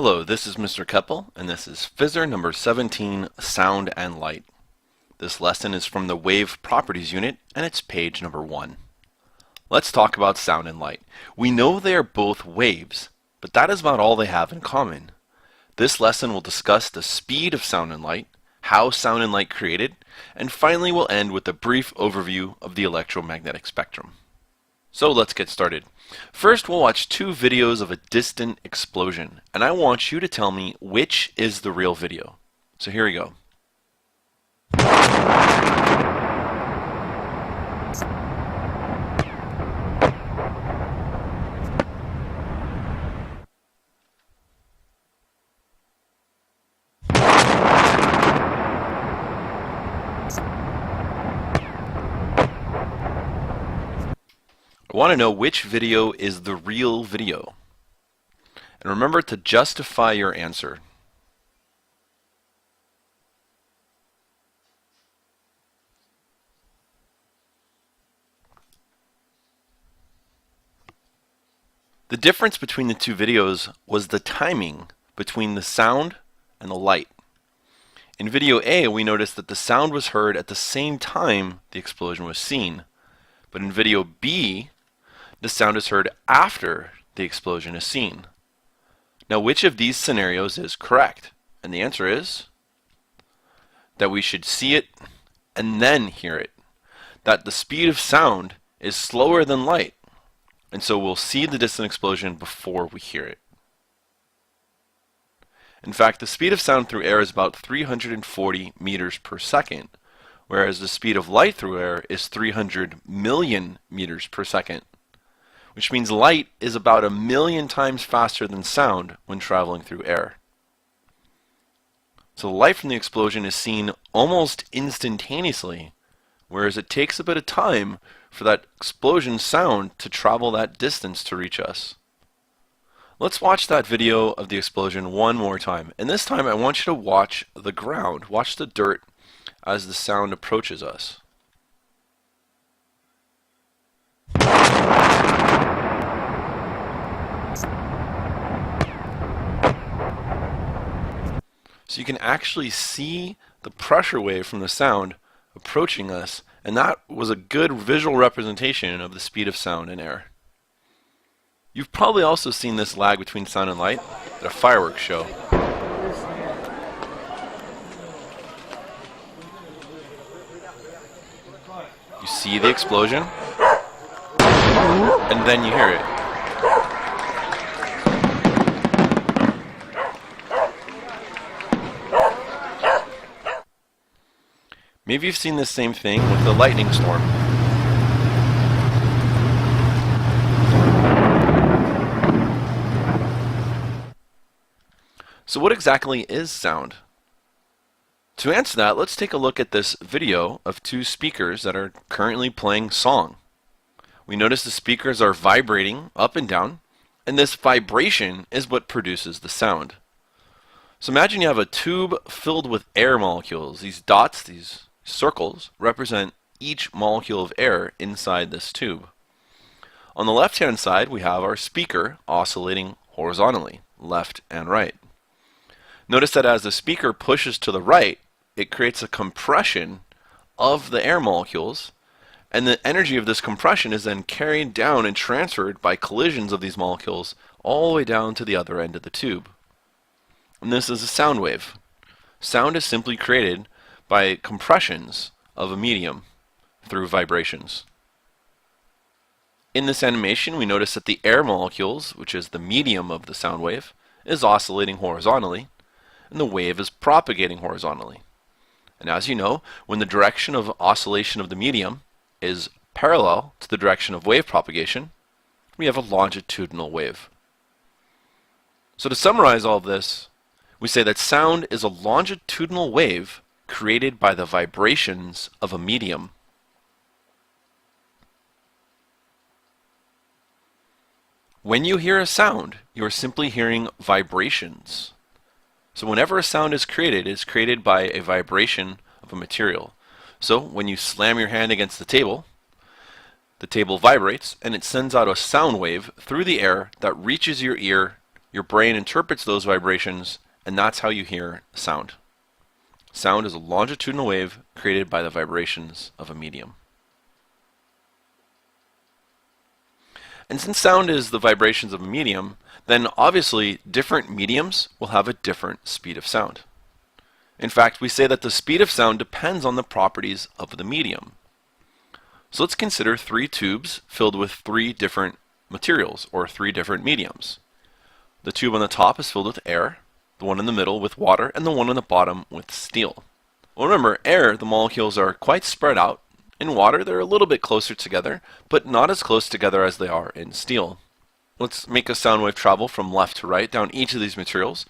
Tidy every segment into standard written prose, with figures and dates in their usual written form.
Hello, this is Mr. Keppel, and this is PHYZR number 17, Sound and Light. This lesson is from the Wave Properties Unit, and it's page number 1. Let's talk about sound and light. We know they are both waves, but that is about all they have in common. This lesson will discuss the speed of sound and light, how sound and light created, and finally we'll end with a brief overview of the electromagnetic spectrum. So let's get started. First, we'll watch two videos of a distant explosion, and I want you to tell me which is the real video. So here we go. I want to know which video is the real video. And remember to justify your answer. The difference between the two videos was the timing between the sound and the light. In video A, we noticed that the sound was heard at the same time the explosion was seen. But in video B, the sound is heard after the explosion is seen. Now, which of these scenarios is correct? And the answer is that we should see it and then hear it. That the speed of sound is slower than light. And so we'll see the distant explosion before we hear it. In fact, the speed of sound through air is about 340 meters per second, whereas the speed of light through air is 300 million meters per second. Which means light is about 1,000,000 times faster than sound when traveling through air. So the light from the explosion is seen almost instantaneously, whereas it takes a bit of time for that explosion sound to travel that distance to reach us. Let's watch that video of the explosion one more time, and this time I want you to watch the ground, watch the dirt as the sound approaches us. So you can actually see the pressure wave from the sound approaching us, and that was a good visual representation of the speed of sound in air. You've probably also seen this lag between sound and light at a fireworks show. You see the explosion, and then you hear it. Maybe you've seen the same thing with the lightning storm. So what exactly is sound? To answer that, let's take a look at this video of two speakers that are currently playing song. We notice the speakers are vibrating up and down, and this vibration is what produces the sound. So imagine you have a tube filled with air molecules. These dots, these circles, represent each molecule of air inside this tube. On the left-hand side, we have our speaker oscillating horizontally, left and right. Notice that as the speaker pushes to the right, it creates a compression of the air molecules, and the energy of this compression is then carried down and transferred by collisions of these molecules all the way down to the other end of the tube. And this is a sound wave. Sound is simply created by compressions of a medium through vibrations. In this animation, we notice that the air molecules, which is the medium of the sound wave, is oscillating horizontally, and the wave is propagating horizontally. And as you know, when the direction of oscillation of the medium is parallel to the direction of wave propagation, we have a longitudinal wave. So to summarize all of this, we say that sound is a longitudinal wave created by the vibrations of a medium. When you hear a sound, you are simply hearing vibrations. So whenever a sound is created, it is created by a vibration of a material. So when you slam your hand against the table vibrates and it sends out a sound wave through the air that reaches your ear Your brain interprets those vibrations, and that's how you hear sound. Sound is a longitudinal wave created by the vibrations of a medium. And since sound is the vibrations of a medium, then obviously different mediums will have a different speed of sound. In fact, we say that the speed of sound depends on the properties of the medium. So let's consider 3 tubes filled with 3 different materials, or 3 different mediums. The tube on the top is filled with air, the one in the middle with water, and the one on the bottom with steel. Well, remember, air, the molecules are quite spread out. In water, they're a little bit closer together, but not as close together as they are in steel. Let's make a sound wave travel from left to right down each of these materials.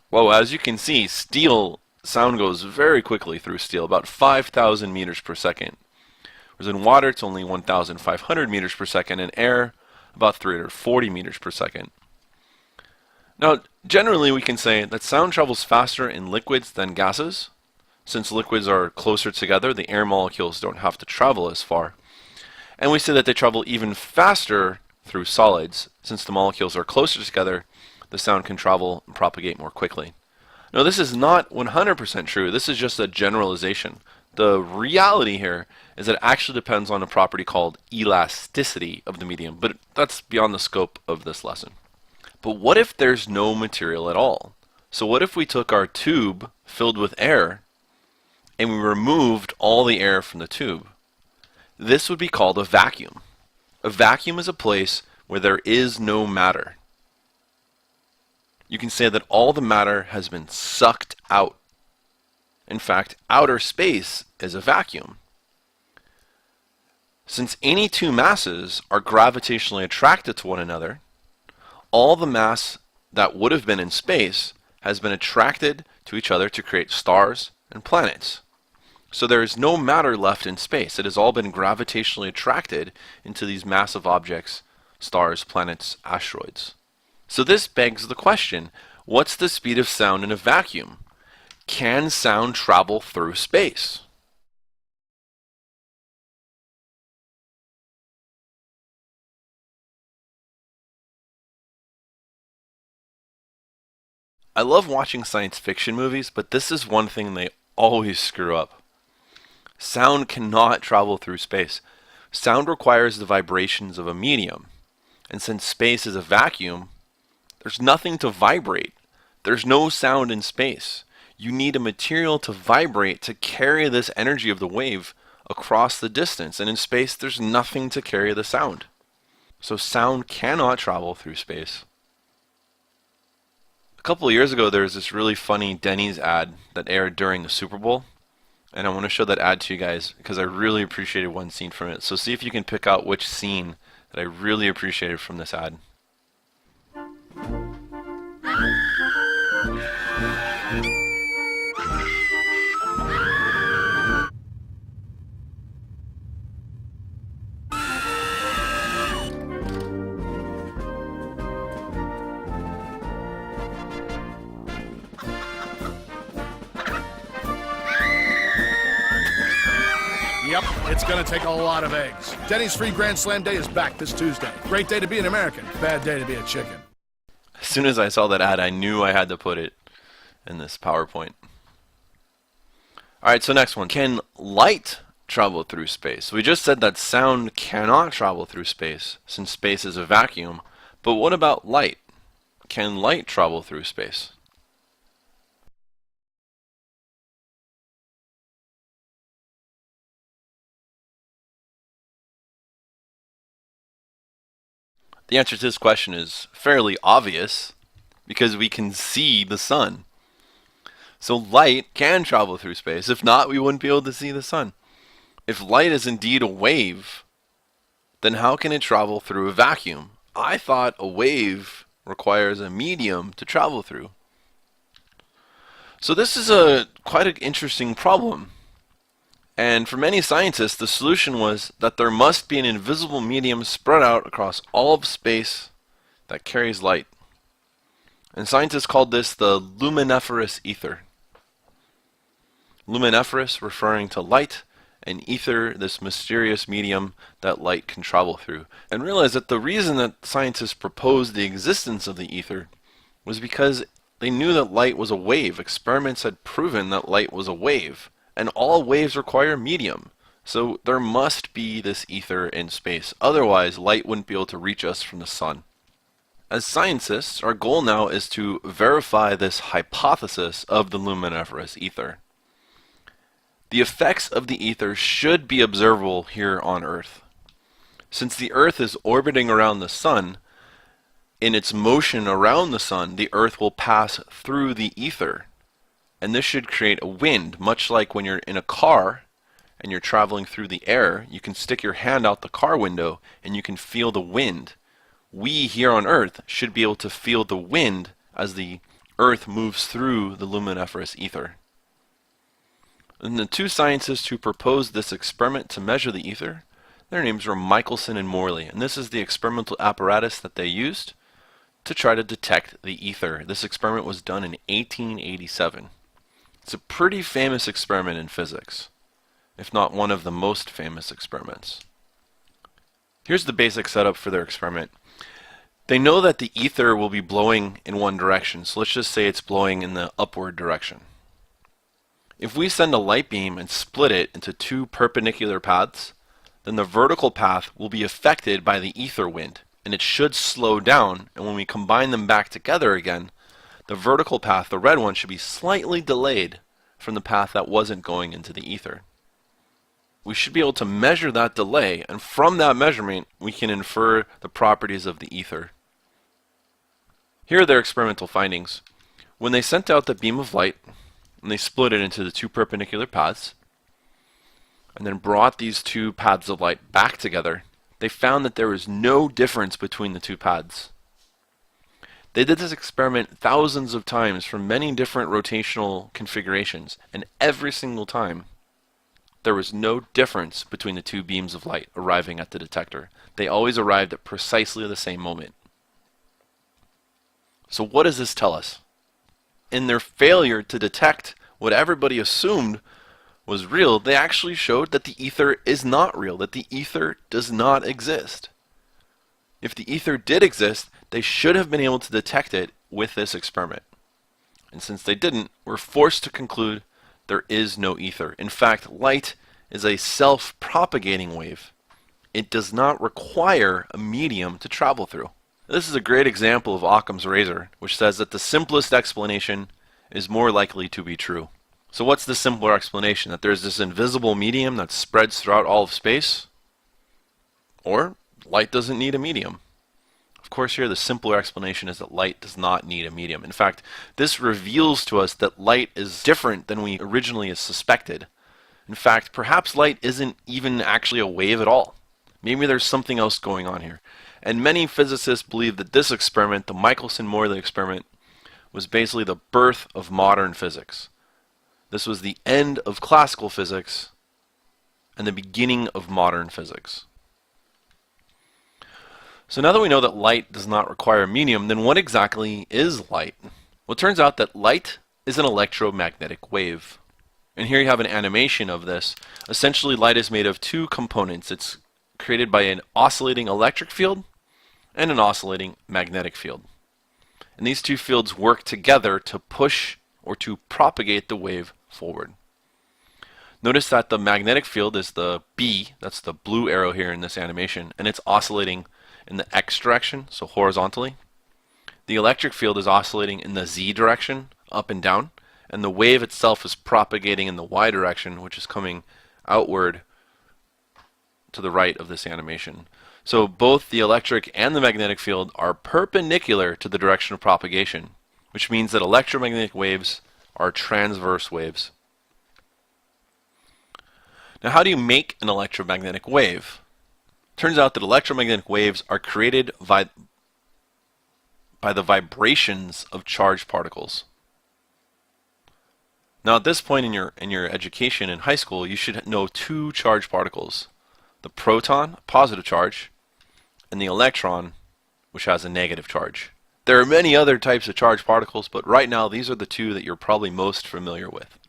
Whoa, as you can see, steel sound goes very quickly through steel, about 5,000 meters per second. Whereas in water, it's only 1,500 meters per second, and air, about 340 meters per second. Now, generally we can say that sound travels faster in liquids than gases. Since liquids are closer together, the air molecules don't have to travel as far. And we say that they travel even faster through solids. Since the molecules are closer together, the sound can travel and propagate more quickly. Now, this is not 100% true. This is just a generalization. The reality here is that it actually depends on a property called elasticity of the medium, but that's beyond the scope of this lesson. But what if there's no material at all? So what if we took our tube filled with air and we removed all the air from the tube? This would be called a vacuum. A vacuum is a place where there is no matter. You can say that all the matter has been sucked out. In fact, outer space is a vacuum. Since any 2 masses are gravitationally attracted to one another, all the mass that would have been in space has been attracted to each other to create stars and planets. So there is no matter left in space. It has all been gravitationally attracted into these massive objects, stars, planets, asteroids. So this begs the question, what's the speed of sound in a vacuum? Can sound travel through space? I love watching science fiction movies, but this is one thing they always screw up. Sound cannot travel through space. Sound requires the vibrations of a medium. And since space is a vacuum, there's nothing to vibrate. There's no sound in space. You need a material to vibrate to carry this energy of the wave across the distance. And in space, there's nothing to carry the sound. So sound cannot travel through space. A couple of years ago, there was this really funny Denny's ad that aired during the Super Bowl. And I want to show that ad to you guys because I really appreciated one scene from it. So see if you can pick out which scene that I really appreciated from this ad. Yep, it's going to take a lot of eggs. Denny's free Grand Slam Day is back this Tuesday. Great day to be an American, bad day to be a chicken. As soon as I saw that ad, I knew I had to put it in this PowerPoint. Alright, so next one. Can light travel through space? We just said that sound cannot travel through space, since space is a vacuum. But what about light? Can light travel through space? The answer to this question is fairly obvious because we can see the sun. So light can travel through space. If not, we wouldn't be able to see the sun. If light is indeed a wave, then how can it travel through a vacuum? I thought a wave requires a medium to travel through. So this is quite an interesting problem. And for many scientists, the solution was that there must be an invisible medium spread out across all of space that carries light. And scientists called this the luminiferous ether. Luminiferous referring to light, and ether, this mysterious medium that light can travel through. And realize that the reason that scientists proposed the existence of the ether was because they knew that light was a wave. Experiments had proven that light was a wave, and all waves require medium. So there must be this ether in space. Otherwise, light wouldn't be able to reach us from the sun. As scientists, our goal now is to verify this hypothesis of the luminiferous ether. The effects of the ether should be observable here on Earth. Since the Earth is orbiting around the sun, in its motion around the sun, the Earth will pass through the ether. And this should create a wind, much like when you're in a car and you're traveling through the air, you can stick your hand out the car window and you can feel the wind. We here on Earth should be able to feel the wind as the Earth moves through the luminiferous ether. And the two scientists who proposed this experiment to measure the ether, their names were Michelson and Morley, and this is the experimental apparatus that they used to try to detect the ether. This experiment was done in 1887. It's a pretty famous experiment in physics, if not one of the most famous experiments. Here's the basic setup for their experiment. They know that the ether will be blowing in one direction, so let's just say it's blowing in the upward direction. If we send a light beam and split it into two perpendicular paths, then the vertical path will be affected by the ether wind, and it should slow down, and when we combine them back together again, the vertical path, the red one, should be slightly delayed from the path that wasn't going into the ether. We should be able to measure that delay, and from that measurement, we can infer the properties of the ether. Here are their experimental findings. When they sent out the beam of light, and they split it into the two perpendicular paths, and then brought these two paths of light back together, they found that there was no difference between the two paths. They did this experiment thousands of times from many different rotational configurations, and every single time there was no difference between the two beams of light arriving at the detector. They always arrived at precisely the same moment. So what does this tell us? In their failure to detect what everybody assumed was real, they actually showed that the ether is not real, that the ether does not exist. If the ether did exist, they should have been able to detect it with this experiment. And since they didn't, we're forced to conclude there is no ether. In fact, light is a self-propagating wave. It does not require a medium to travel through. This is a great example of Occam's razor, which says that the simplest explanation is more likely to be true. So what's the simpler explanation? That there's this invisible medium that spreads throughout all of space? Or light doesn't need a medium? Of course, here the simpler explanation is that light does not need a medium. In fact, this reveals to us that light is different than we originally suspected. In fact, perhaps light isn't even actually a wave at all. Maybe there's something else going on here. And many physicists believe that this experiment, the Michelson Morley experiment, was basically the birth of modern physics. This was the end of classical physics and the beginning of modern physics. So now that we know that light does not require a medium, then what exactly is light? Well, it turns out that light is an electromagnetic wave. And here you have an animation of this. Essentially, light is made of two components. It's created by an oscillating electric field and an oscillating magnetic field. And these two fields work together to push or to propagate the wave forward. Notice that the magnetic field is the B, that's the blue arrow here in this animation, and it's oscillating in the X direction, so horizontally. The electric field is oscillating in the Z direction, up and down, and the wave itself is propagating in the Y direction, which is coming outward to the right of this animation. So both the electric and the magnetic field are perpendicular to the direction of propagation, which means that electromagnetic waves are transverse waves. Now, how do you make an electromagnetic wave? Turns out that electromagnetic waves are created by the vibrations of charged particles. Now, at this point in your education in high school, you should know two charged particles: the proton, positive charge, and the electron, which has a negative charge. There are many other types of charged particles, but right now these are the two that you're probably most familiar with.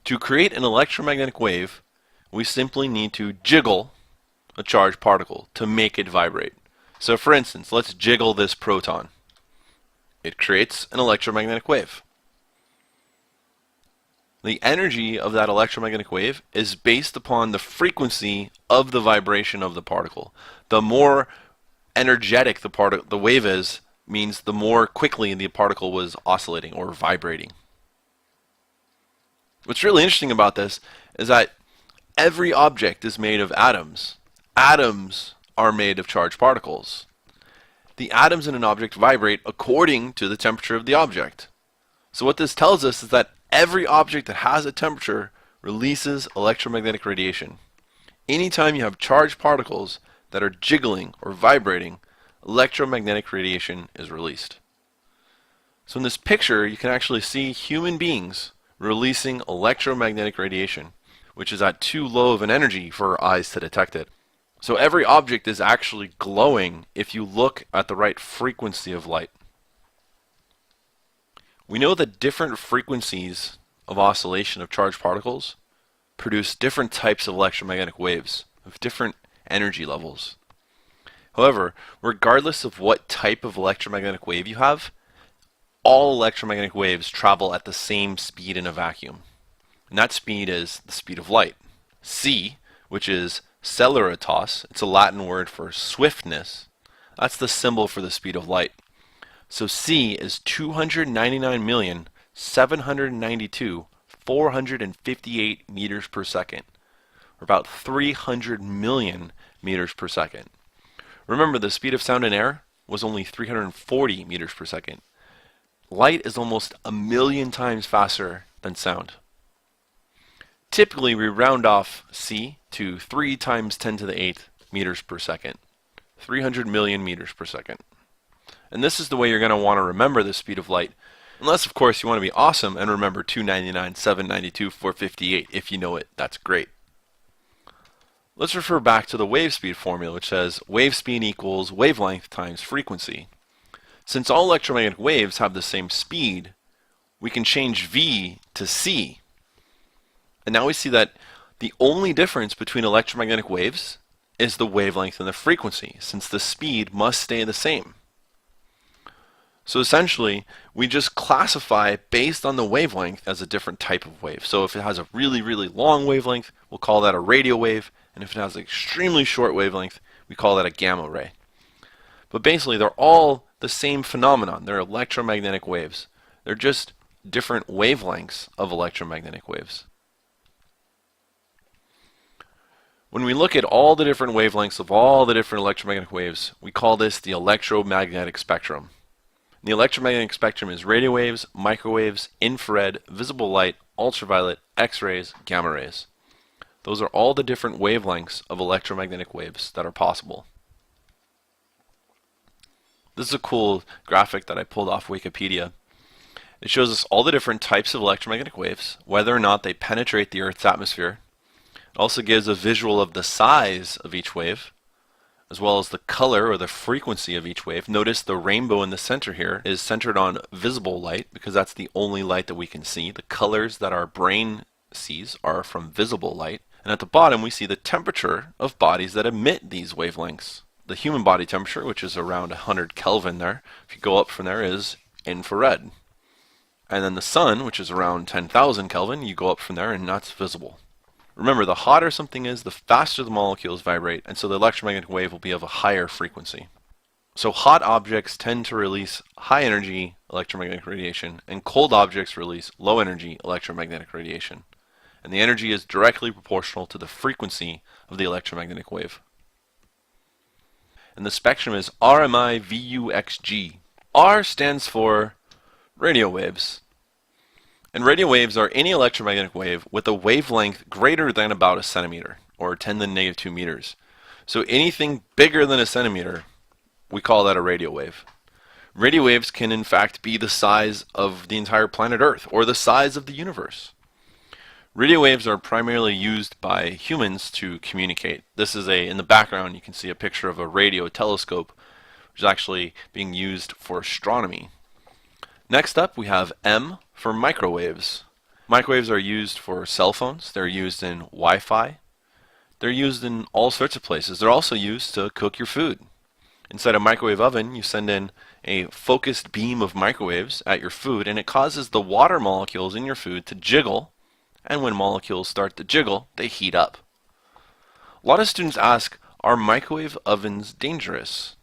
To create an electromagnetic wave, We simply need to jiggle a charged particle to make it vibrate. So for instance, let's jiggle this proton. It creates an electromagnetic wave. The energy of that electromagnetic wave is based upon the frequency of the vibration of the particle. The more energetic the wave is, means the more quickly the particle was oscillating or vibrating. What's really interesting about this is that every object is made of atoms. Atoms are made of charged particles. The atoms in an object vibrate according to the temperature of the object. So what this tells us is that every object that has a temperature releases electromagnetic radiation. Anytime you have charged particles that are jiggling or vibrating, electromagnetic radiation is released. So in this picture, you can actually see human beings releasing electromagnetic radiation, which is at too low of an energy for our eyes to detect it. So every object is actually glowing if you look at the right frequency of light. We know that different frequencies of oscillation of charged particles produce different types of electromagnetic waves of different energy levels. However, regardless of what type of electromagnetic wave you have, all electromagnetic waves travel at the same speed in a vacuum. And that speed is the speed of light. C, which is celeritas, it's a Latin word for swiftness. That's the symbol for the speed of light. So C is 299,792,458 meters per second, or about 300 million meters per second. Remember, the speed of sound in air was only 340 meters per second. Light is almost 1,000,000 times faster than sound. Typically, we round off C to 3 times 10 to the 8th meters per second, 300 million meters per second. And this is the way you're going to want to remember the speed of light, unless, of course, you want to be awesome and remember 299,792,458. If you know it, that's great. Let's refer back to the wave speed formula, which says wave speed equals wavelength times frequency. Since all electromagnetic waves have the same speed, we can change V to C. And now we see that the only difference between electromagnetic waves is the wavelength and the frequency, since the speed must stay the same. So essentially, we just classify based on the wavelength as a different type of wave. So if it has a really, really long wavelength, we'll call that a radio wave. And if it has an extremely short wavelength, we call that a gamma ray. But basically, they're all the same phenomenon. They're electromagnetic waves. They're just different wavelengths of electromagnetic waves. When we look at all the different wavelengths of all the different electromagnetic waves, we call this the electromagnetic spectrum. The electromagnetic spectrum is radio waves, microwaves, infrared, visible light, ultraviolet, X-rays, gamma rays. Those are all the different wavelengths of electromagnetic waves that are possible. This is a cool graphic that I pulled off Wikipedia. It shows us all the different types of electromagnetic waves, whether or not they penetrate the Earth's atmosphere. It also gives a visual of the size of each wave, as well as the color or the frequency of each wave. Notice the rainbow in the center here is centered on visible light because that's the only light that we can see. The colors that our brain sees are from visible light. And at the bottom we see the temperature of bodies that emit these wavelengths. The human body temperature, which is around 100 Kelvin there, if you go up from there, is infrared. And then the sun, which is around 10,000 Kelvin, you go up from there and that's visible. Remember, the hotter something is, the faster the molecules vibrate, and so the electromagnetic wave will be of a higher frequency. So hot objects tend to release high energy electromagnetic radiation, and cold objects release low energy electromagnetic radiation. And the energy is directly proportional to the frequency of the electromagnetic wave. And the spectrum is RMI-VUXG. R stands for radio waves. And radio waves are any electromagnetic wave with a wavelength greater than about a centimeter, or 10 to the negative 2 meters. So anything bigger than a centimeter, we call that a radio wave. Radio waves can in fact be the size of the entire planet Earth, or the size of the universe. Radio waves are primarily used by humans to communicate. This is in the background you can see a picture of a radio telescope, which is actually being used for astronomy. Next up we have M for microwaves. Microwaves are used for cell phones. They're used in Wi-Fi, They're used in all sorts of places. They're also used to cook your food. Inside a microwave oven, you send in a focused beam of microwaves at your food, and it causes the water molecules in your food to jiggle, and when molecules start to jiggle, they heat up. A lot of students ask, are microwave ovens dangerous?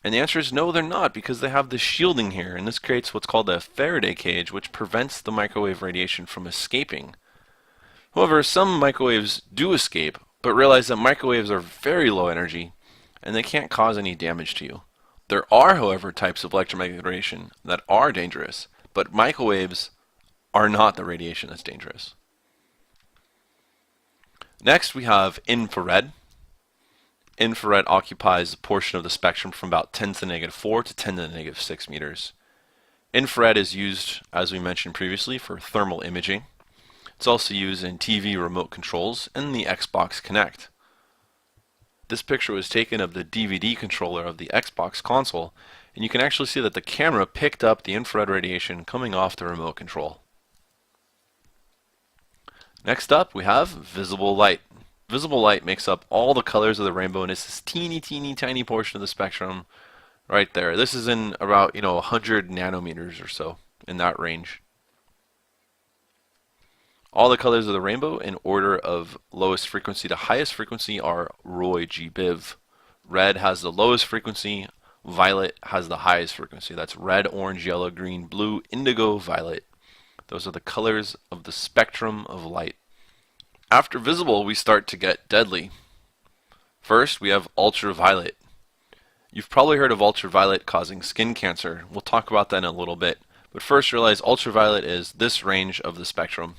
And the answer is no, they're not, because they have this shielding here, and this creates what's called a Faraday cage, which prevents the microwave radiation from escaping. However, some microwaves do escape, but realize that microwaves are very low energy, and they can't cause any damage to you. There are, however, types of electromagnetic radiation that are dangerous, but microwaves are not the radiation that's dangerous. Next, we have infrared. Infrared occupies a portion of the spectrum from about 10 to the negative 4 to 10 to the negative 6 meters. Infrared is used, as we mentioned previously, for thermal imaging. It's also used in TV remote controls and the Xbox Kinect. This picture was taken of the DVD controller of the Xbox console, and you can actually see that the camera picked up the infrared radiation coming off the remote control. Next up, we have visible light. Visible light makes up all the colors of the rainbow, and it's this teeny tiny portion of the spectrum right there. This is in about 100 nanometers or so, in that range. All the colors of the rainbow in order of lowest frequency to highest frequency are Roy G. Biv. Red has the lowest frequency, violet has the highest frequency. That's red, orange, yellow, green, blue, indigo, violet. Those are the colors of the spectrum of light. After visible, we start to get deadly. First, we have ultraviolet. You've probably heard of ultraviolet causing skin cancer. We'll talk about that in a little bit. But first, realize ultraviolet is this range of the spectrum.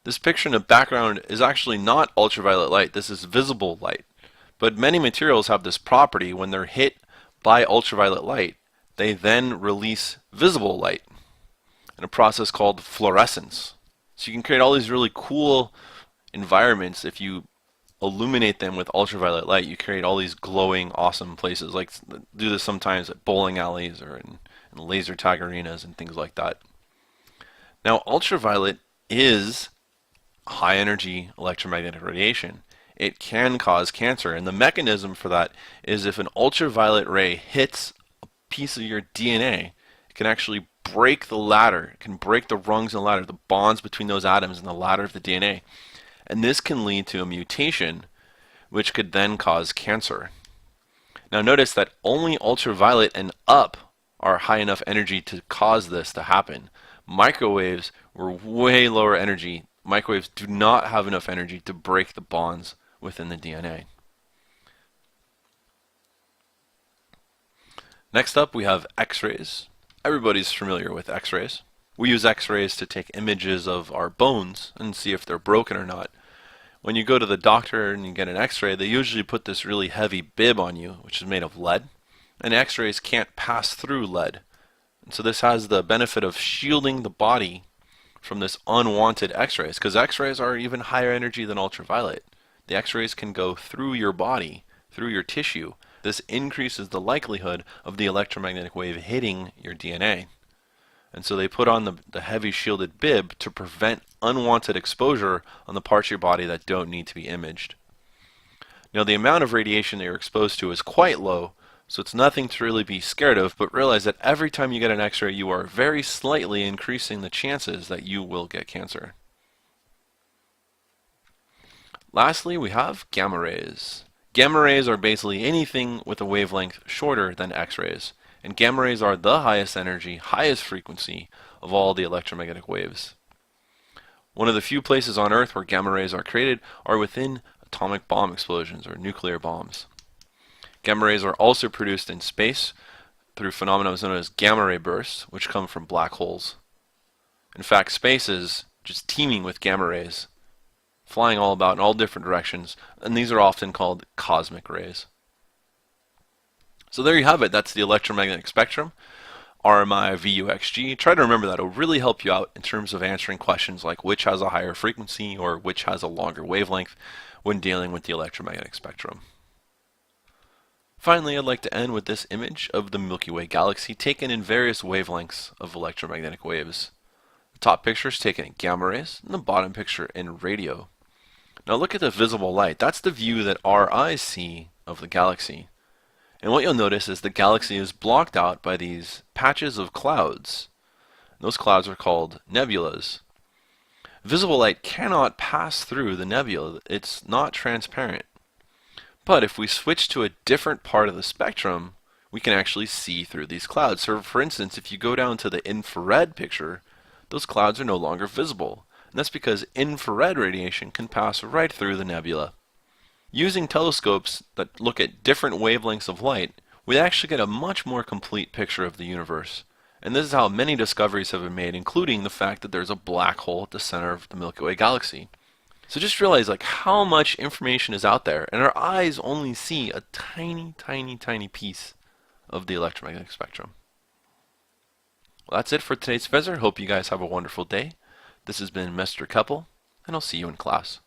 This picture in the background is actually not ultraviolet light. This is visible light. But many materials have this property. When they're hit by ultraviolet light, they then release visible light in a process called fluorescence. So you can create all these really cool environments. If you illuminate them with ultraviolet light, you create all these glowing, awesome places. Like, do this sometimes at bowling alleys or in laser tag arenas and things like that. Now, ultraviolet is high energy electromagnetic radiation. It can cause cancer, and the mechanism for that is if an ultraviolet ray hits a piece of your DNA, it can actually break the ladder. It can break the rungs in the ladder, the bonds between those atoms in the ladder of the DNA. And this can lead to a mutation, which could then cause cancer. Now notice that only ultraviolet and up are high enough energy to cause this to happen. Microwaves were way lower energy. Microwaves do not have enough energy to break the bonds within the DNA. Next up, we have X-rays. Everybody's familiar with X-rays. We use X-rays to take images of our bones and see if they're broken or not. When you go to the doctor and you get an X-ray, they usually put this really heavy bib on you, which is made of lead. And X-rays can't pass through lead. And so this has the benefit of shielding the body from this unwanted X-rays, because X-rays are even higher energy than ultraviolet. The X-rays can go through your body, through your tissue. This increases the likelihood of the electromagnetic wave hitting your DNA. And so they put on the heavy shielded bib to prevent unwanted exposure on the parts of your body that don't need to be imaged. Now, the amount of radiation that you're exposed to is quite low, so it's nothing to really be scared of, but realize that every time you get an X-ray, you are very slightly increasing the chances that you will get cancer. Lastly, we have gamma rays. Gamma rays are basically anything with a wavelength shorter than X-rays. And gamma rays are the highest energy, highest frequency of all the electromagnetic waves. One of the few places on Earth where gamma rays are created are within atomic bomb explosions or nuclear bombs. Gamma rays are also produced in space through phenomena known as gamma ray bursts, which come from black holes. In fact, space is just teeming with gamma rays, flying all about in all different directions, and these are often called cosmic rays. So there you have it. That's the electromagnetic spectrum, RMI VUXG. Try to remember that. It'll really help you out in terms of answering questions like which has a higher frequency or which has a longer wavelength when dealing with the electromagnetic spectrum. Finally, I'd like to end with this image of the Milky Way galaxy taken in various wavelengths of electromagnetic waves. The top picture is taken in gamma rays, and the bottom picture in radio. Now look at the visible light. That's the view that our eyes see of the galaxy. And what you'll notice is the galaxy is blocked out by these patches of clouds. Those clouds are called nebulas. Visible light cannot pass through the nebula. It's not transparent. But if we switch to a different part of the spectrum, we can actually see through these clouds. So for instance, if you go down to the infrared picture, those clouds are no longer visible. And that's because infrared radiation can pass right through the nebula. Using telescopes that look at different wavelengths of light, we actually get a much more complete picture of the universe. And this is how many discoveries have been made, including the fact that there's a black hole at the center of the Milky Way galaxy. So just realize how much information is out there, and our eyes only see a tiny, tiny, tiny piece of the electromagnetic spectrum. Well, that's it for today's PHYZR. Hope you guys have a wonderful day. This has been Mr. Keppel, and I'll see you in class.